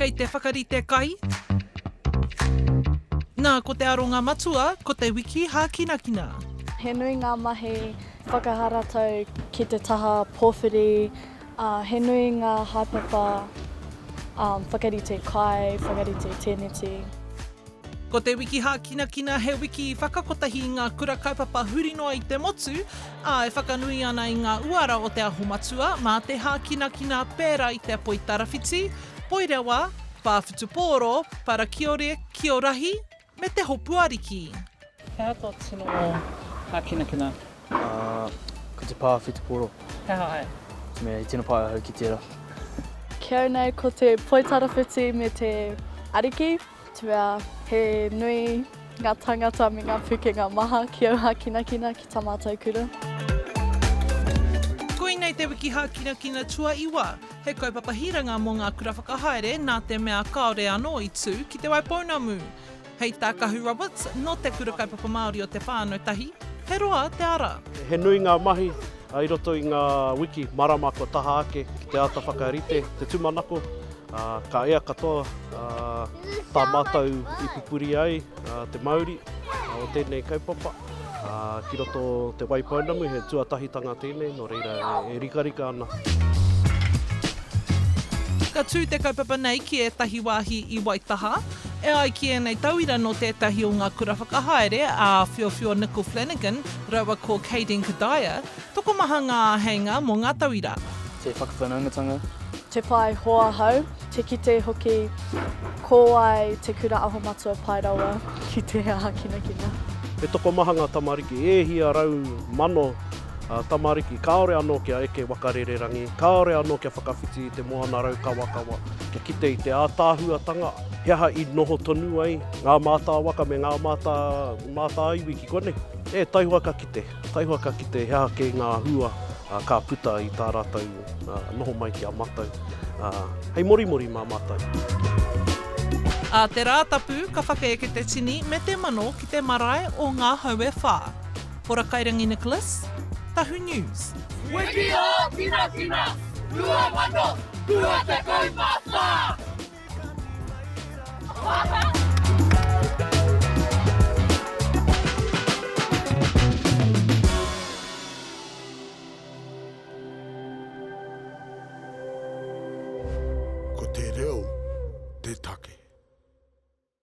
kei te whakarite kai. Nā, ko te aronga matua, ko te Wiki Hā kinakina. He nui ngā mahi whakaharatau ki te taha pōwhiri, he nui ngā haipapa, whakarite kai, whakarite tēneti. Ko te Wiki Hā kinakina, he wiki I whakakotahi ngā kura kaupapa huri noa I te motu, e whakanui ana I ngā uara o Te Aho Matua, mā te hā kinakina pērā I te apoi tarawhiti, poirewa, pāwhitu pōro, para kiore, kiorahi, me te hopu ariki. He ato tino hā kinakina? Ko te pāwhitu pōro. He hae? Me I tino pai ahau ki tērā. Kia nei ko te poitarawhiti me te ariki, te mea he nui ngā tangata me ngā pukenga maha ki au hā kinakina ki tā mātou kura. Koinei te Wiki Hā kinakina tua iwa, he kaupapa hiranga mō ngā kura whakahaere nā te mea kaore anō I tū ki Te Waipounamu. Hei tā Kahu Roberts, no te kura kaupapa Māori o te Whānau Tahi, he roa te ara. He nui ngā mahi I roto I ngā wiki marama ko taha ake ki te ata whakarite, te tūmanako, ka ea katoa, tā mātou I pupuri ai, te Māori, o tēnei kaupapa. Ki roto te Waipounamu, he tuatahitanga tēnei, no reira e rikarika ana. Ka tū te kaupapa nei ki e tahi wāhi I Waitaha, e ai ki e nei tauira no tētahi o ngā kura whakahaere a Whiowhio Nicol Flanagan, rawa ko Kadeen Kadaya, toko maha ngā heinga mō ngā tauira. Te whakawhanaungatanga. Te pai hoa hau, te kite hoki ko ai te kura aho matua pai rawa ki te hā kinakina. E toko maha ngā tamariki, e hia rau mano tamariki, kaore anō kia eke wakarererangi, kaore anō kia whakawhiti I te moana rau kawa, kia kite I te ātāhuatanga, he aha I noho tonu ai, ngā mātā waka me ngā mātā iwi ki konei. E taihua ka kite, he aha ke ngā hua ka puta I tā rātou noho mai ki a mātou. Hei morimori mā mātou. A te rātapu, ka whakaeke te tini me te mano ki te marae o ngā haue whā. Hora Kairangi Nicholas, Tahu News. Wiki Hā kinakina, tua mano, tua te kaupapa!